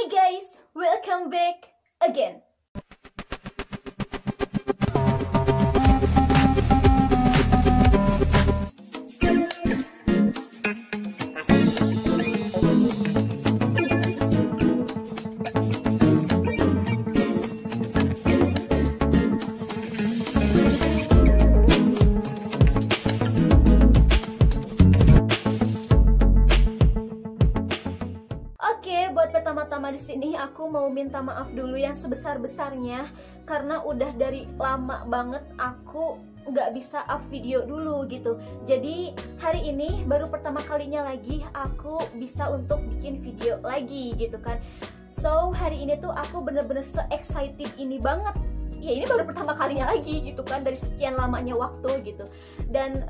Hi guys, welcome back again. Buat pertama-tama di sini aku mau minta maaf dulu yang sebesar-besarnya karena udah dari lama banget aku nggak bisa up video dulu gitu. Jadi hari ini baru pertama kalinya lagi aku bisa untuk bikin video lagi gitu kan. So hari ini tuh aku bener-bener se-excited ini banget. Ya ini baru pertama kalinya lagi gitu kan dari sekian lamanya waktu gitu. Dan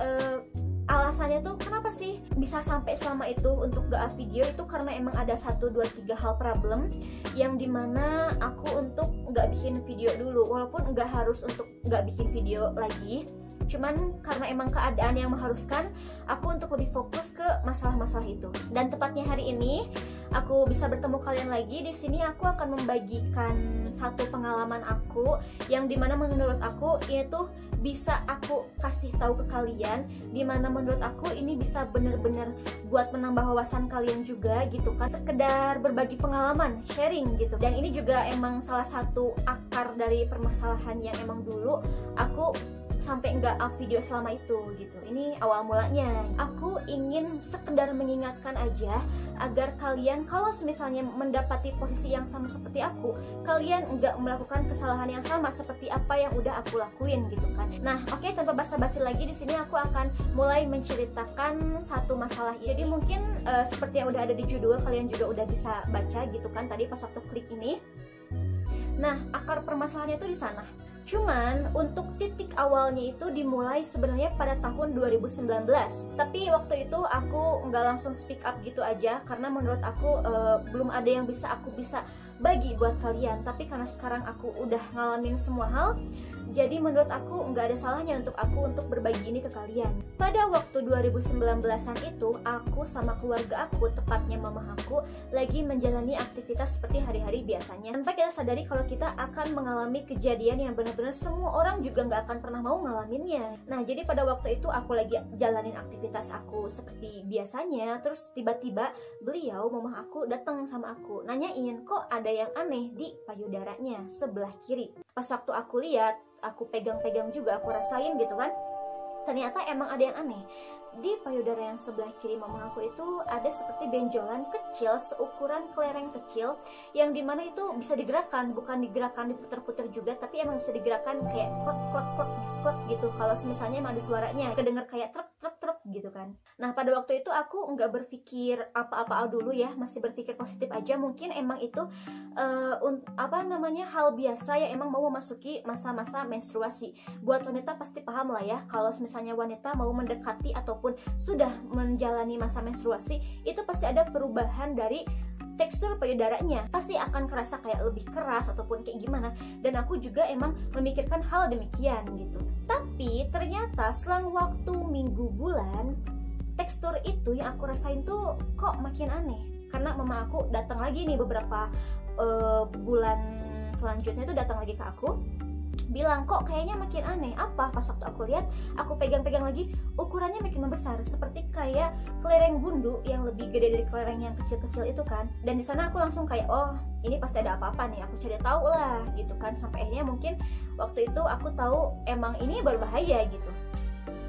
alasannya tuh kenapa sih bisa sampai selama itu untuk gak up video itu karena emang ada 1, 2, 3 hal problem yang dimana aku untuk gak bikin video dulu, walaupun gak harus untuk gak bikin video lagi, cuman karena emang keadaan yang mengharuskan aku untuk lebih fokus ke masalah-masalah itu. Dan tepatnya hari ini aku bisa bertemu kalian lagi. Di sini aku akan membagikan satu pengalaman aku yang dimana menurut aku ini tuh bisa aku kasih tahu ke kalian, dimana menurut aku ini bisa bener-bener buat menambah wawasan kalian juga gitu kan, sekedar berbagi pengalaman, sharing gitu. Dan ini juga emang salah satu akar dari permasalahan yang emang dulu aku sampai nggak up video selama itu gitu. Ini awal mulanya. Aku ingin sekedar mengingatkan aja agar kalian kalau misalnya mendapati posisi yang sama seperti aku, kalian nggak melakukan kesalahan yang sama seperti apa yang udah aku lakuin gitu kan. Nah, oke, tanpa basa-basi lagi di sini aku akan mulai menceritakan satu masalah. Jadi mungkin seperti yang udah ada di judul, kalian juga udah bisa baca gitu kan tadi pas waktu klik ini. Nah, akar permasalahannya itu di sana. Cuman untuk titik awalnya itu dimulai sebenarnya pada tahun 2019. Tapi waktu itu aku nggak langsung speak up gitu aja karena menurut aku belum ada yang aku bisa bagi buat kalian. Tapi karena sekarang aku udah ngalamin semua hal, jadi menurut aku nggak ada salahnya untuk aku untuk berbagi ini ke kalian. Pada waktu 2019-an itu, aku sama keluarga aku, tepatnya mama aku, lagi menjalani aktivitas seperti hari-hari biasanya. Tanpa kita sadari kalau kita akan mengalami kejadian yang benar-benar semua orang juga nggak akan pernah mau ngalaminnya. Nah, jadi pada waktu itu aku lagi jalanin aktivitas aku seperti biasanya. Terus tiba-tiba beliau, mama aku, datang sama aku, nanyain kok ada yang aneh di payudaranya sebelah kiri. Pas waktu aku lihat, aku pegang-pegang juga, aku rasain gitu kan, ternyata emang ada yang aneh. Di payudara yang sebelah kiri mama aku itu ada seperti benjolan kecil seukuran kelereng kecil yang dimana itu bisa digerakkan, bukan digerakkan diputer-puter juga, tapi emang bisa digerakkan kayak klek klek klek klek gitu. Kalau misalnya emang ada suaranya kedenger kayak truk truk truk gitu kan. Nah, pada waktu itu aku nggak berpikir apa-apa dulu ya, masih berpikir positif aja. Mungkin emang itu hal biasa yang emang mau memasuki masa-masa menstruasi. Buat wanita pasti paham lah ya, kalau misalnya wanita mau mendekati ataupun sudah menjalani masa menstruasi, itu pasti ada perubahan dari tekstur payudaranya, pasti akan kerasa kayak lebih keras ataupun kayak gimana. Dan aku juga emang memikirkan hal demikian gitu. Tapi ternyata selang waktu minggu bulan, tekstur itu yang aku rasain tuh kok makin aneh. Karena mama aku datang lagi nih beberapa bulan selanjutnya itu datang lagi ke aku, bilang kok kayaknya makin aneh. Apa? Pas waktu aku lihat, aku pegang-pegang lagi, ukurannya makin membesar, seperti kayak kelereng gundu yang lebih gede dari kelereng yang kecil-kecil itu kan. Dan di sana aku langsung kayak, oh ini pasti ada apa-apa nih, aku cari tahu lah gitu kan. Sampai akhirnya mungkin waktu itu aku tahu emang ini berbahaya gitu.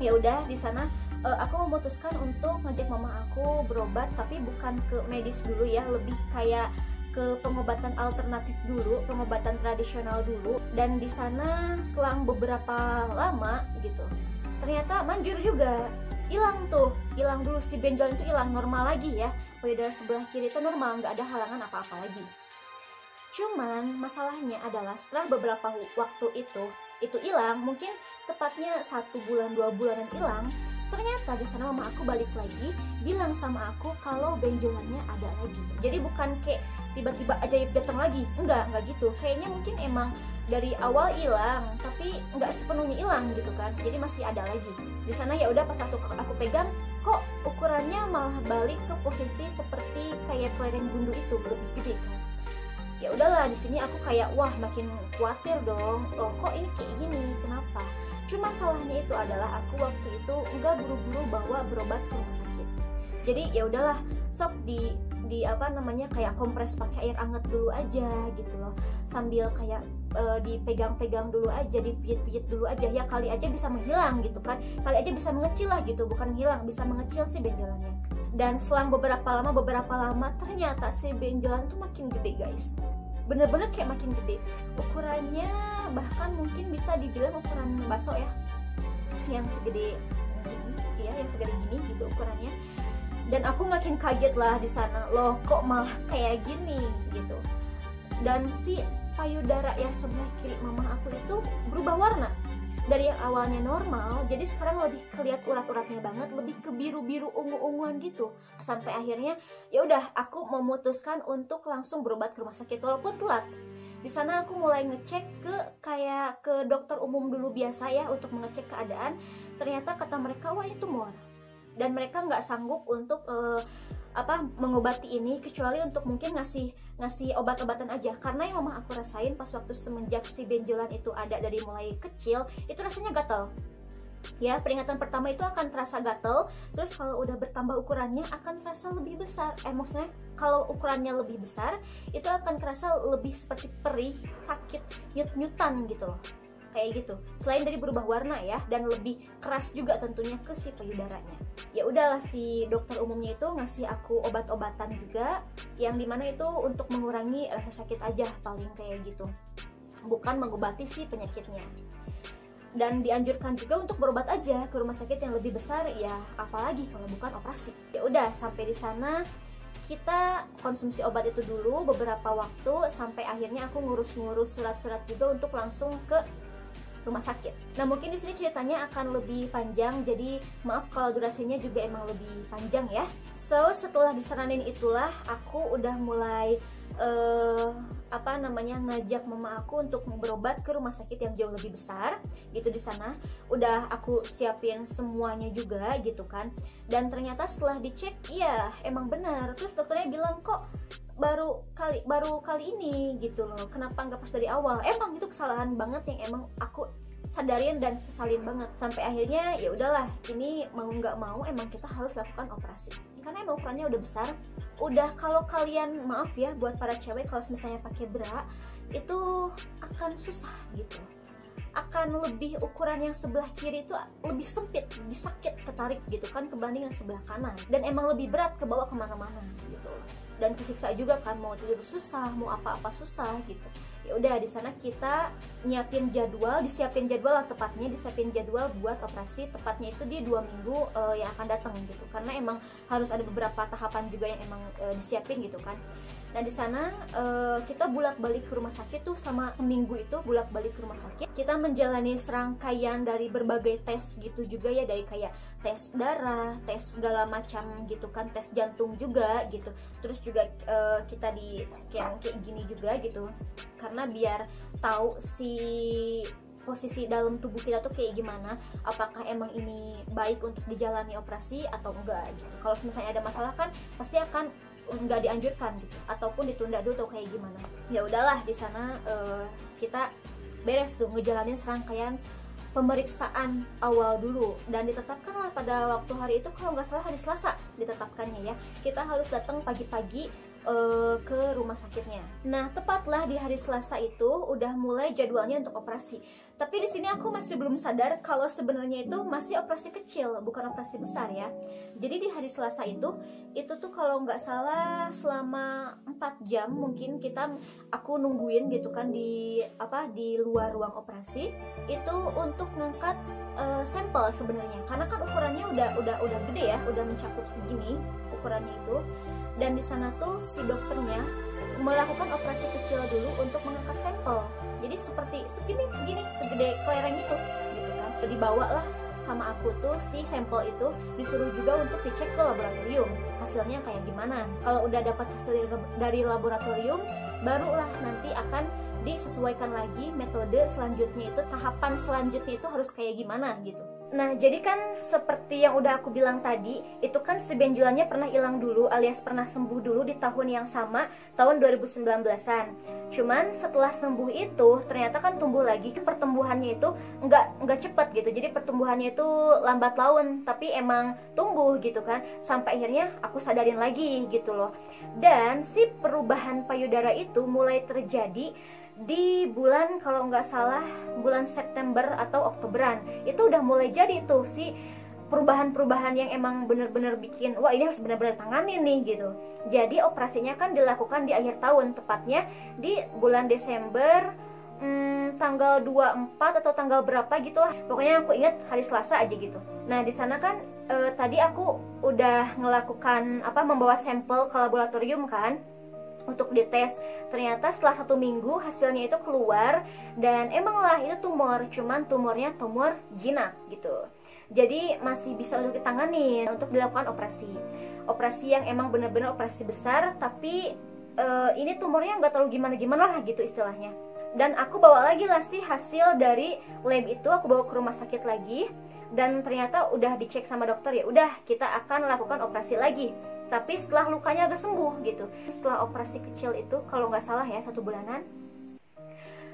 Ya udah, di sana aku memutuskan untuk ngajak mama aku berobat, tapi bukan ke medis dulu ya, lebih kayak ke pengobatan alternatif dulu, pengobatan tradisional dulu. Dan di sana selang beberapa lama gitu, ternyata manjur juga, hilang dulu si benjol itu, hilang normal lagi ya, payudara sebelah kiri itu normal, nggak ada halangan apa-apa lagi. Cuman masalahnya adalah setelah beberapa waktu itu hilang, mungkin tepatnya 1 bulan 2 bulanan hilang, ternyata di sana mama aku balik lagi bilang sama aku kalau benjolannya ada lagi. Jadi bukan kayak tiba-tiba ajaib datang lagi, enggak gitu. Kayaknya mungkin emang dari awal hilang, tapi nggak sepenuhnya hilang gitu kan. Jadi masih ada lagi. Di sana ya udah, pas aku pegang, kok ukurannya malah balik ke posisi seperti kayak kelereng gundu itu, lebih gede kan. Ya udahlah, di sini aku kayak wah makin khawatir dong, loh kok ini kayak gini, kenapa? Cuma salahnya itu adalah aku waktu itu nggak buru-buru bawa berobat ke rumah sakit. Jadi ya udahlah, sok di apa namanya kayak kompres pakai air hangat dulu aja gitu loh, sambil kayak dipegang-pegang dulu aja, dipijit-pijit dulu aja, ya kali aja bisa menghilang gitu kan, kali aja bisa mengecil lah gitu, bukan hilang, bisa mengecil sih benjolannya. Dan selang beberapa lama ternyata si benjolan tuh makin gede guys, bener-bener kayak makin gede ukurannya, bahkan mungkin bisa dibilang ukuran bakso ya, yang segede gini, ya yang segede gini gitu ukurannya. Dan aku makin kaget lah di sana, loh kok malah kayak gini gitu. Dan si payudara yang sebelah kiri mama aku itu berubah warna, dari yang awalnya normal jadi sekarang lebih kelihat urat-uratnya banget, lebih ke biru-biru ungu-unguan gitu. Sampai akhirnya ya udah aku memutuskan untuk langsung berobat ke rumah sakit walaupun telat. Di sana aku mulai ngecek ke dokter umum dulu biasa ya untuk mengecek keadaan. Ternyata kata mereka wah ini tumor, dan mereka nggak sanggup untuk mengobati ini kecuali untuk mungkin ngasih obat-obatan aja, karena yang mama aku rasain pas waktu semenjak si benjolan itu ada dari mulai kecil itu rasanya gatel ya. Peringatan pertama itu akan terasa gatel, terus kalau udah bertambah ukurannya akan terasa lebih besar, maksudnya kalau ukurannya lebih besar itu akan terasa lebih seperti perih, sakit, nyut-nyutan gitu loh, kayak gitu. Selain dari berubah warna ya, dan lebih keras juga tentunya ke si payudaranya. Ya udahlah, si dokter umumnya itu ngasih aku obat-obatan juga, yang dimana itu untuk mengurangi rasa sakit aja paling kayak gitu, bukan mengobati si penyakitnya. Dan dianjurkan juga untuk berobat aja ke rumah sakit yang lebih besar ya, apalagi kalau bukan operasi. Ya udah, sampai di sana kita konsumsi obat itu dulu beberapa waktu sampai akhirnya aku ngurus-ngurus surat-surat juga untuk langsung ke rumah sakit. Nah mungkin di sini ceritanya akan lebih panjang, jadi maaf kalau durasinya juga emang lebih panjang ya. So setelah disaranin itulah aku udah mulai ngajak mama aku untuk berobat ke rumah sakit yang jauh lebih besar gitu. Di sana udah aku siapin semuanya juga gitu kan. Dan ternyata setelah dicek iya emang benar. Terus dokternya bilang kok baru kali ini gitu loh, kenapa nggak pas dari awal. Emang itu kesalahan banget yang emang aku sadarin dan sesalin banget. Sampai akhirnya ya udahlah, ini mau nggak mau emang kita harus lakukan operasi karena emang ukurannya udah besar. Udah, kalau kalian maaf ya buat para cewek, kalau misalnya pakai bra itu akan susah gitu, akan lebih ukuran yang sebelah kiri itu lebih sempit, lebih sakit ketarik gitu kan kebanding yang sebelah kanan, dan emang lebih berat ke bawah kemana-mana gitu, dan kesiksa juga kan, mau tidur susah, mau apa-apa susah gitu. Ya udah, di sana kita disiapin jadwal lah, tepatnya disiapin jadwal buat operasi, tepatnya itu di 2 minggu yang akan datang gitu, karena emang harus ada beberapa tahapan juga yang emang disiapin gitu kan. Nah di sana kita bolak-balik ke rumah sakit tuh, sama seminggu itu bolak-balik ke rumah sakit. Kita menjalani serangkaian dari berbagai tes gitu juga ya, dari kayak tes darah, tes segala macam gitu kan, tes jantung juga gitu. Terus juga kita di scan kayak gini juga gitu, karena biar tahu si posisi dalam tubuh kita tuh kayak gimana, apakah emang ini baik untuk dijalani operasi atau enggak gitu. Kalau misalnya ada masalah kan pasti akan nggak dianjurkan gitu, ataupun ditunda dulu atau kayak gimana. Ya udahlah, di sana kita beres tuh ngejalanin serangkaian pemeriksaan awal dulu, dan ditetapkanlah pada waktu hari itu, kalau nggak salah hari Selasa ditetapkannya ya, kita harus datang pagi-pagi ke rumah sakitnya. Nah tepatlah di hari Selasa itu udah mulai jadwalnya untuk operasi. Tapi di sini aku masih belum sadar kalau sebenarnya itu masih operasi kecil, bukan operasi besar ya. Jadi di hari Selasa itu tuh kalau nggak salah selama 4 jam mungkin aku nungguin gitu kan di luar ruang operasi itu untuk ngangkat sampel sebenarnya, karena kan ukurannya udah gede ya, udah mencakup segini ukurannya itu. Dan di sana tuh si dokternya melakukan operasi kecil dulu untuk mengangkat sampel. Jadi seperti segede kelereng itu gitu kan. Dibawa lah sama aku tuh si sampel itu, disuruh juga untuk dicek ke laboratorium hasilnya kayak gimana. Kalau udah dapat hasil dari laboratorium, barulah nanti akan disesuaikan lagi metode selanjutnya itu, tahapan selanjutnya itu harus kayak gimana gitu. Nah, jadi kan seperti yang udah aku bilang tadi, itu kan si benjolannya pernah hilang dulu alias pernah sembuh dulu di tahun yang sama, tahun 2019-an. Cuman setelah sembuh itu ternyata kan tumbuh lagi. Pertumbuhannya itu nggak cepet gitu. Jadi pertumbuhannya itu lambat laun, tapi emang tumbuh gitu kan. Sampai akhirnya aku sadarin lagi gitu loh. Dan si perubahan payudara itu mulai terjadi di bulan, kalau nggak salah bulan September atau Oktoberan. Itu udah mulai jadi tuh si perubahan-perubahan yang emang bener-bener bikin wah ini harus bener-bener tanganin nih gitu. Jadi operasinya kan dilakukan di akhir tahun, tepatnya di bulan Desember, tanggal 24 atau tanggal berapa gitu lah. Pokoknya aku ingat hari Selasa aja gitu. Nah, di sana kan tadi aku udah ngelakukan membawa sampel ke laboratorium kan untuk dites. Ternyata setelah 1 minggu hasilnya itu keluar, dan emanglah itu tumor, cuman tumornya tumor jinak gitu. Jadi masih bisa untuk ditangani, untuk dilakukan operasi yang emang bener-bener operasi besar. Tapi ini tumornya nggak terlalu gimana-gimana lah gitu istilahnya. Dan aku bawa lagi lah sih hasil dari lab itu, aku bawa ke rumah sakit lagi, dan ternyata udah dicek sama dokter, ya udah kita akan lakukan operasi lagi, tapi setelah lukanya agak sembuh gitu. Setelah operasi kecil itu kalau nggak salah ya 1 bulanan,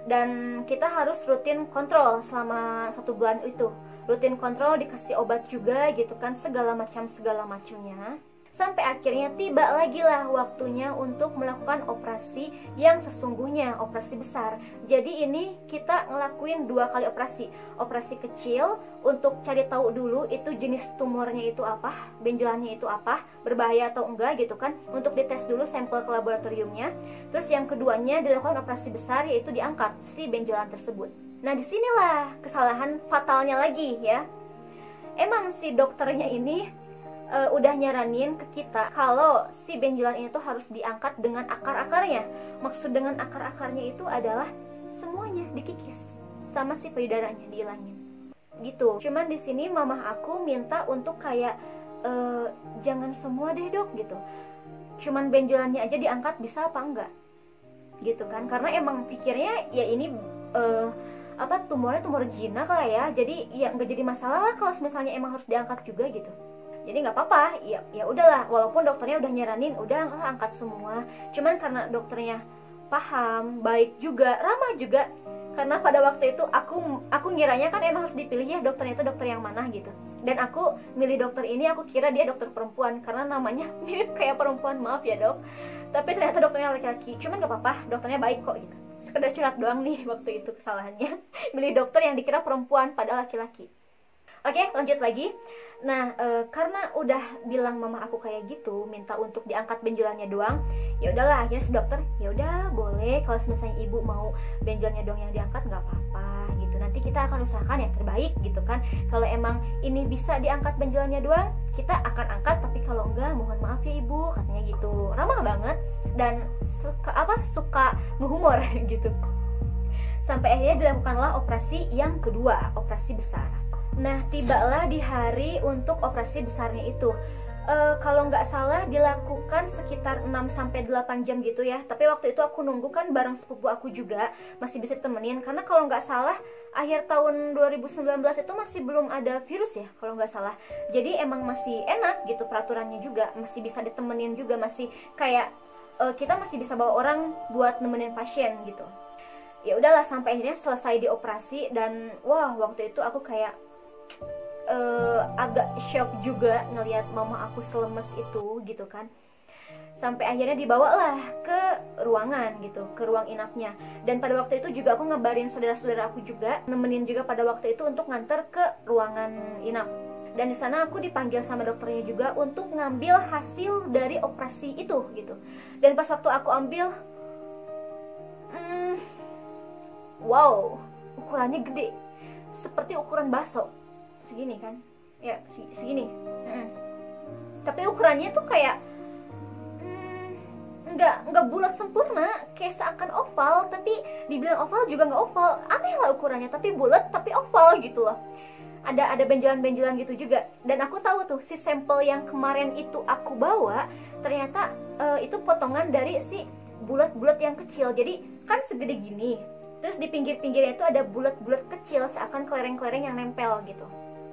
dan kita harus rutin kontrol selama 1 bulan itu. Rutin kontrol, dikasih obat juga gitu kan, segala macamnya. Sampai akhirnya tiba lagi lah waktunya untuk melakukan operasi yang sesungguhnya, operasi besar. Jadi ini kita ngelakuin 2 kali operasi. Operasi kecil untuk cari tahu dulu itu jenis tumornya itu apa, benjolannya itu apa, berbahaya atau enggak gitu kan, untuk dites dulu sampel ke laboratoriumnya. Terus yang keduanya dilakukan operasi besar, yaitu diangkat si benjolan tersebut. Nah, disinilah kesalahan fatalnya lagi ya. Emang si dokternya ini udah nyaranin ke kita kalau si benjolan ini tuh harus diangkat dengan akar-akarnya. Maksud dengan akar-akarnya itu adalah semuanya dikikis sama si payudaranya dihilangin gitu. Cuman di sini mamah aku minta untuk kayak jangan semua deh dok gitu, cuman benjolannya aja diangkat, bisa apa enggak gitu kan. Karena emang pikirnya ya ini tumornya tumor jinak lah ya, jadi ya nggak jadi masalah lah kalau misalnya emang harus diangkat juga gitu. Jadi nggak apa-apa, ya udahlah, walaupun dokternya udah nyaranin udah angkat semua. Cuman karena dokternya paham, baik juga, ramah juga. Karena pada waktu itu aku ngiranya kan emang harus dipilih ya dokternya itu dokter yang mana gitu. Dan aku milih dokter ini, aku kira dia dokter perempuan karena namanya mirip kayak perempuan, maaf ya dok. Tapi ternyata dokternya laki-laki. Cuman nggak apa-apa, dokternya baik kok gitu. Sekedar curhat doang nih waktu itu kesalahannya. Milih dokter yang dikira perempuan padahal laki-laki. Oke, lanjut lagi. Nah, karena udah bilang mama aku kayak gitu, minta untuk diangkat benjolannya doang, ya udahlah, akhirnya si dokter, ya udah boleh kalau misalnya ibu mau benjolannya doang yang diangkat nggak apa-apa gitu. Nanti kita akan usahakan yang terbaik gitu kan. Kalau emang ini bisa diangkat benjolannya doang, kita akan angkat. Tapi kalau enggak, mohon maaf ya ibu, katanya gitu. Ramah banget dan suka menghumor gitu. Sampai akhirnya dilakukanlah operasi yang kedua, operasi besar. Nah, tibalah di hari untuk operasi besarnya itu. Kalau nggak salah dilakukan sekitar 6-8 jam gitu ya. Tapi waktu itu aku nunggu kan bareng sepupu aku juga, masih bisa ditemenin. Karena kalau nggak salah akhir tahun 2019 itu masih belum ada virus ya, kalau nggak salah. Jadi emang masih enak gitu peraturannya juga, masih bisa ditemenin juga, masih kayak kita masih bisa bawa orang buat nemenin pasien gitu. Ya udahlah, sampai akhirnya selesai dioperasi. Dan wah, waktu itu aku kayak agak shock juga ngelihat mama aku selemes itu gitu kan. Sampai akhirnya dibawalah ke ruangan gitu, ke ruang inapnya. Dan pada waktu itu juga aku ngabarin saudara-saudara aku juga, nemenin juga pada waktu itu untuk nganter ke ruangan inap. Dan di sana aku dipanggil sama dokternya juga untuk ngambil hasil dari operasi itu gitu. Dan pas waktu aku ambil, wow, ukurannya gede, seperti ukuran bakso. Segini kan ya, segini. Tapi ukurannya tuh kayak nggak bulat sempurna, kayak seakan oval, tapi dibilang oval juga nggak oval. Aneh lah ukurannya, tapi bulat tapi oval gitu loh. Ada benjolan-benjolan gitu juga. Dan aku tahu tuh si sampel yang kemarin itu aku bawa ternyata itu potongan dari si bulat-bulat yang kecil. Jadi kan segede gini, terus di pinggir-pinggirnya itu ada bulat-bulat kecil seakan kelereng-kelereng yang nempel gitu.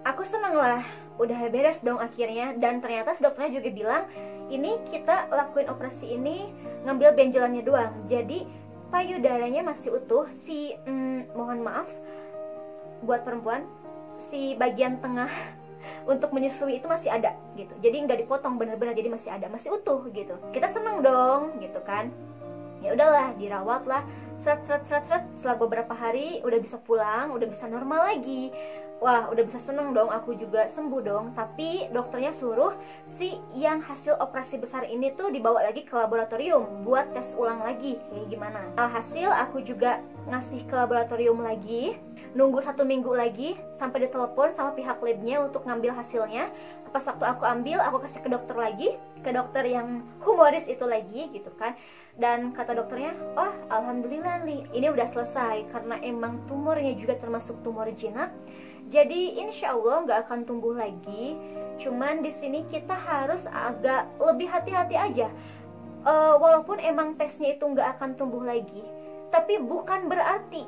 aku seneng lah, udah beres dong akhirnya. Dan ternyata si dokternya juga bilang, ini kita lakuin operasi ini ngambil benjolannya doang, jadi payudaranya masih utuh. Mohon maaf buat perempuan, si bagian tengah untuk menyusui itu masih ada gitu, jadi nggak dipotong, bener-bener jadi masih ada, masih utuh gitu. Kita seneng dong gitu kan. Ya udahlah, dirawat lah, setelah beberapa hari udah bisa pulang, udah bisa normal lagi. Wah, udah bisa seneng dong, aku juga sembuh dong. Tapi dokternya suruh si yang hasil operasi besar ini tuh dibawa lagi ke laboratorium buat tes ulang lagi kayak gimana. Alhasil aku juga ngasih ke laboratorium lagi, nunggu 1 minggu lagi sampai ditelepon sama pihak labnya untuk ngambil hasilnya. Pas waktu aku ambil, aku kasih ke dokter lagi, ke dokter yang humoris itu lagi gitu kan. Dan kata dokternya, oh alhamdulillah Li, ini udah selesai karena emang tumornya juga termasuk tumor jinak. Jadi insya Allah nggak akan tumbuh lagi. Cuman di sini kita harus agak lebih hati-hati aja. Walaupun emang tesnya itu nggak akan tumbuh lagi, tapi bukan berarti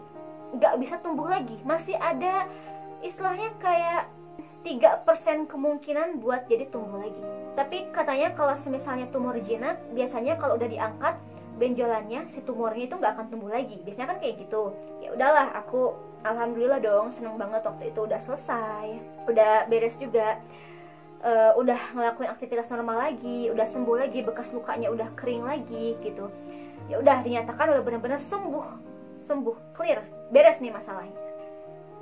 nggak bisa tumbuh lagi. Masih ada istilahnya kayak 3% kemungkinan buat jadi tumbuh lagi. Tapi katanya kalau misalnya tumor jinak, biasanya kalau udah diangkat benjolannya, si tumornya itu nggak akan tumbuh lagi. Biasanya kan kayak gitu. Ya udahlah, aku alhamdulillah dong, seneng banget waktu itu udah selesai, udah beres juga. Udah ngelakuin aktivitas normal lagi, udah sembuh lagi, bekas lukanya udah kering lagi gitu. Ya udah dinyatakan udah benar-benar sembuh, clear, beres nih masalahnya.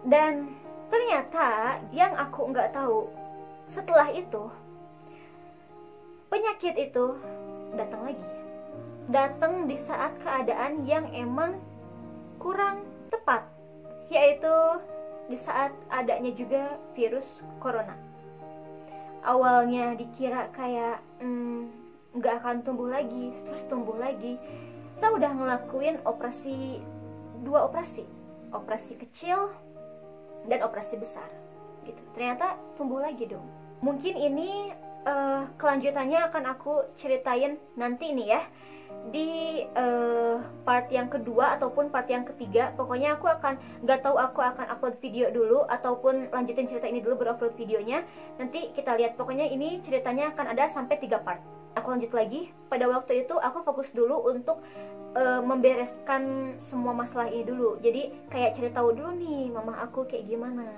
Dan ternyata yang aku nggak tahu, setelah itu penyakit itu datang lagi. Datang di saat keadaan yang emang kurang tepat, yaitu di saat adanya juga virus corona. Awalnya dikira kayak nggak akan tumbuh lagi, terus tumbuh lagi. Kita udah ngelakuin dua operasi kecil dan operasi besar gitu. Ternyata tumbuh lagi dong. Mungkin ini kelanjutannya akan aku ceritain nanti nih ya, di part yang kedua ataupun part yang ketiga. Pokoknya aku akan upload video dulu ataupun lanjutin cerita ini dulu, baru upload videonya. Nanti kita lihat, pokoknya ini ceritanya akan ada sampai 3 part. Aku lanjut lagi. Pada waktu itu aku fokus dulu untuk membereskan semua masalah ini dulu. Jadi kayak cerita dulu nih mama aku kayak gimana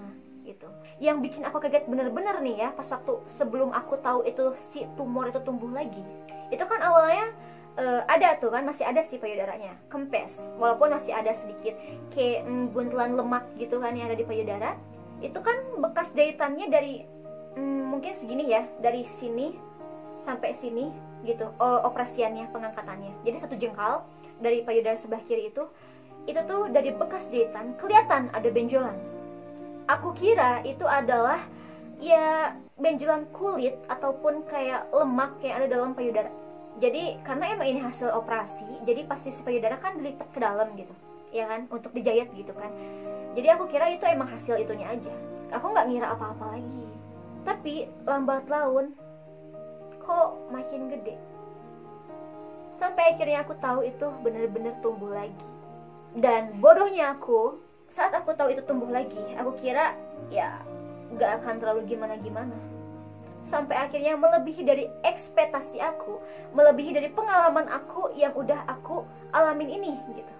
gitu. Yang bikin aku kaget bener-bener nih ya, pas waktu sebelum aku tahu itu si tumor itu tumbuh lagi, itu kan awalnya ada tuh kan, masih ada sih payudaranya, kempes, walaupun masih ada sedikit kayak buntelan lemak gitu kan yang ada di payudara. Itu kan bekas jahitannya dari mungkin segini ya, dari sini sampai sini gitu, operasiannya, pengangkatannya. Jadi 1 jengkal dari payudara sebelah kiri itu tuh dari bekas jahitan kelihatan ada benjolan. Aku kira itu adalah ya benjolan kulit ataupun kayak lemak yang ada dalam payudara. Jadi karena emang ini hasil operasi, jadi pas sisi payudara kan dilipat ke dalam gitu, ya kan, untuk dijahit gitu kan. Jadi aku kira itu emang hasil itunya aja. Aku nggak ngira apa-apa lagi. Tapi lambat laun kok makin gede. Sampai akhirnya aku tahu itu bener-bener tumbuh lagi. Dan bodohnya aku, saat aku tahu itu tumbuh lagi, aku kira ya nggak akan terlalu gimana-gimana. Sampai akhirnya melebihi dari ekspektasi aku, melebihi dari pengalaman aku yang udah aku alamin ini gitu.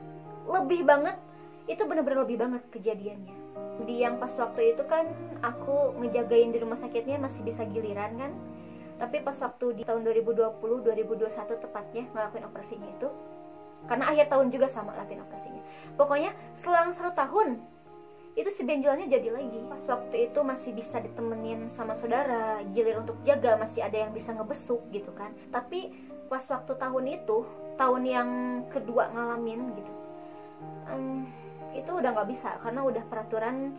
Lebih banget, itu bener-bener lebih banget kejadiannya. Di yang pas waktu itu kan aku ngejagain di rumah sakitnya masih bisa giliran kan. Tapi pas waktu di tahun 2020-2021 tepatnya ngelakuin operasinya itu, karena akhir tahun juga sama lakuin operasinya. Pokoknya selang 1 tahun itu si benjolannya jadi lagi. Pas waktu itu masih bisa ditemenin sama saudara, gilir untuk jaga, masih ada yang bisa ngebesuk gitu kan. Tapi pas waktu tahun itu, tahun yang kedua ngalamin gitu, itu udah nggak bisa karena udah peraturan,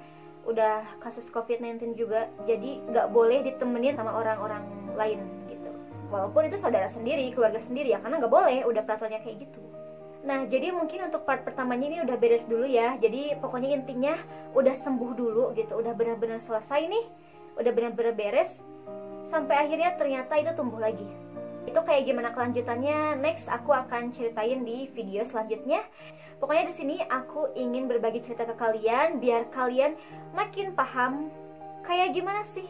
udah kasus COVID-19 juga, jadi nggak boleh ditemenin sama orang-orang lain gitu. Walaupun itu saudara sendiri, keluarga sendiri ya, karena nggak boleh, udah peraturannya kayak gitu. Nah, jadi mungkin untuk part pertamanya ini udah beres dulu ya. Jadi pokoknya intinya udah sembuh dulu gitu, udah benar-benar selesai nih, udah benar-benar beres. Sampai akhirnya ternyata itu tumbuh lagi. Itu kayak gimana kelanjutannya, next aku akan ceritain di video selanjutnya. Pokoknya di sini aku ingin berbagi cerita ke kalian biar kalian makin paham Kayak gimana sih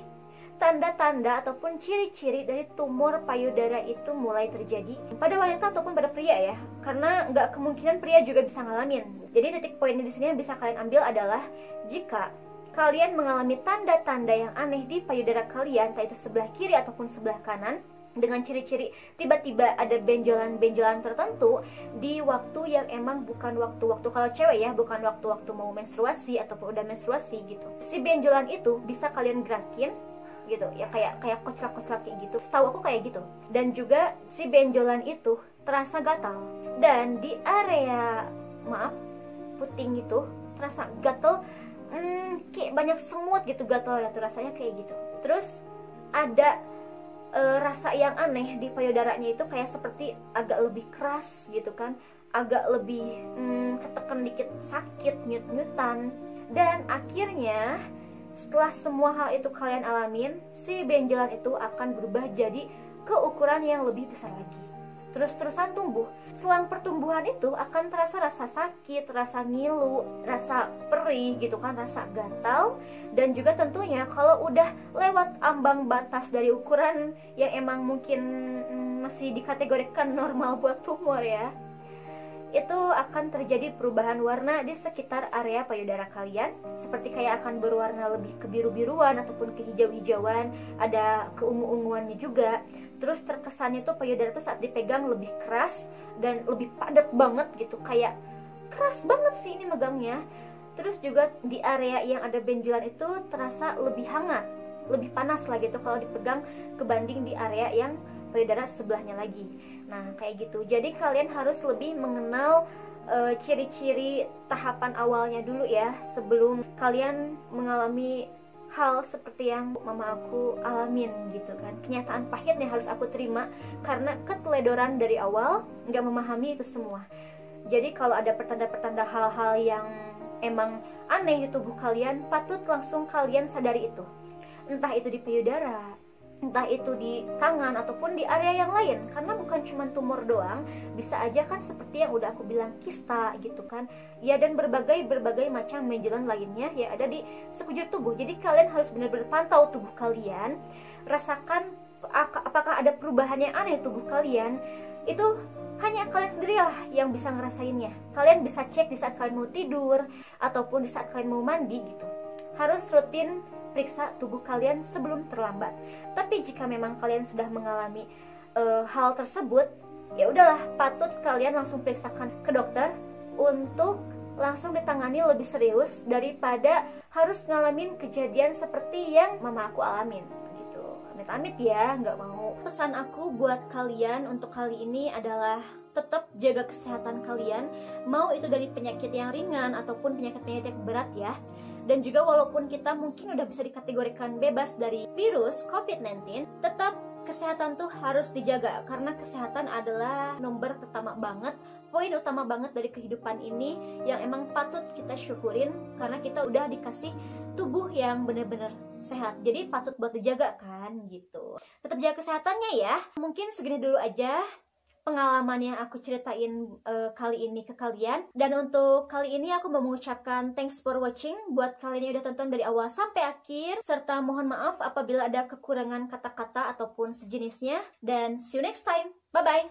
tanda-tanda ataupun ciri-ciri dari tumor payudara itu mulai terjadi pada wanita ataupun pada pria ya? Karena nggak kemungkinan pria juga bisa ngalamin. Jadi titik poinnya di sini yang bisa kalian ambil adalah jika kalian mengalami tanda-tanda yang aneh di payudara kalian, entah itu sebelah kiri ataupun sebelah kanan, dengan ciri-ciri tiba-tiba ada benjolan-benjolan tertentu di waktu yang emang bukan waktu-waktu, kalau cewek ya, bukan waktu-waktu mau menstruasi ataupun udah menstruasi gitu. Si benjolan itu bisa kalian gerakin gitu ya, kayak koclak-koclak kayak gitu. Setahu aku kayak gitu. Dan juga si benjolan itu terasa gatal, dan di area puting itu terasa gatal, kayak banyak semut gitu gatalnya tuh, rasanya kayak gitu. Terus ada rasa yang aneh di payudaranya itu, kayak seperti agak lebih keras gitu kan, agak lebih ketekan dikit, sakit, nyut-nyutan. Dan akhirnya setelah semua hal itu kalian alamin, si benjolan itu akan berubah jadi ke ukuran yang lebih besar lagi, terus-terusan tumbuh. Selang pertumbuhan itu akan terasa rasa sakit, rasa ngilu, rasa perih gitu kan, rasa gatal. Dan juga tentunya kalau udah lewat ambang batas dari ukuran yang emang mungkin masih dikategorikan normal buat tumor ya, itu akan terjadi perubahan warna di sekitar area payudara kalian, seperti kayak akan berwarna lebih kebiru-biruan ataupun kehijau-hijauan, ada keungu-unguannya juga. Terus terkesannya tuh payudara tuh saat dipegang lebih keras dan lebih padat banget gitu, kayak keras banget sih ini megangnya. Terus juga di area yang ada benjolan itu terasa lebih hangat, lebih panas lah gitu kalau dipegang kebanding di area yang payudara sebelahnya lagi. Nah kayak gitu. Jadi kalian harus lebih mengenal ciri-ciri tahapan awalnya dulu ya, sebelum kalian mengalami hal seperti yang mama aku alamin gitu kan. Kenyataan pahitnya harus aku terima karena keteledoran dari awal, nggak memahami itu semua. Jadi kalau ada pertanda-pertanda hal-hal yang emang aneh di tubuh kalian, patut langsung kalian sadari itu. Entah itu di payudara, entah itu di tangan ataupun di area yang lain, karena bukan cuma tumor doang, bisa aja kan seperti yang udah aku bilang, kista gitu kan ya, dan berbagai macam benjolan lainnya yang ada di sekujur tubuh. Jadi kalian harus benar-benar pantau tubuh kalian, rasakan apakah ada perubahan yang aneh di tubuh kalian. Itu hanya kalian sendirilah yang bisa ngerasainnya. Kalian bisa cek di saat kalian mau tidur ataupun di saat kalian mau mandi gitu. Harus rutin periksa tubuh kalian sebelum terlambat. Tapi jika memang kalian sudah mengalami hal tersebut, ya udahlah, patut kalian langsung periksakan ke dokter untuk langsung ditangani lebih serius daripada harus ngalamin kejadian seperti yang mama aku alamin gitu. Amit-amit ya, nggak mau. Pesan aku buat kalian untuk kali ini adalah tetap jaga kesehatan kalian, mau itu dari penyakit yang ringan ataupun penyakit-penyakit yang berat ya. Dan juga walaupun kita mungkin udah bisa dikategorikan bebas dari virus COVID-19, tetap kesehatan tuh harus dijaga, karena kesehatan adalah nomor pertama banget, poin utama banget dari kehidupan ini yang emang patut kita syukurin, karena kita udah dikasih tubuh yang bener-bener sehat. Jadi patut buat dijaga kan gitu. Tetap jaga kesehatannya ya. Mungkin segini dulu aja pengalaman yang aku ceritain kali ini ke kalian. Dan untuk kali ini aku mau mengucapkan thanks for watching buat kalian yang udah tonton dari awal sampai akhir, serta mohon maaf apabila ada kekurangan kata-kata ataupun sejenisnya. Dan see you next time, bye bye.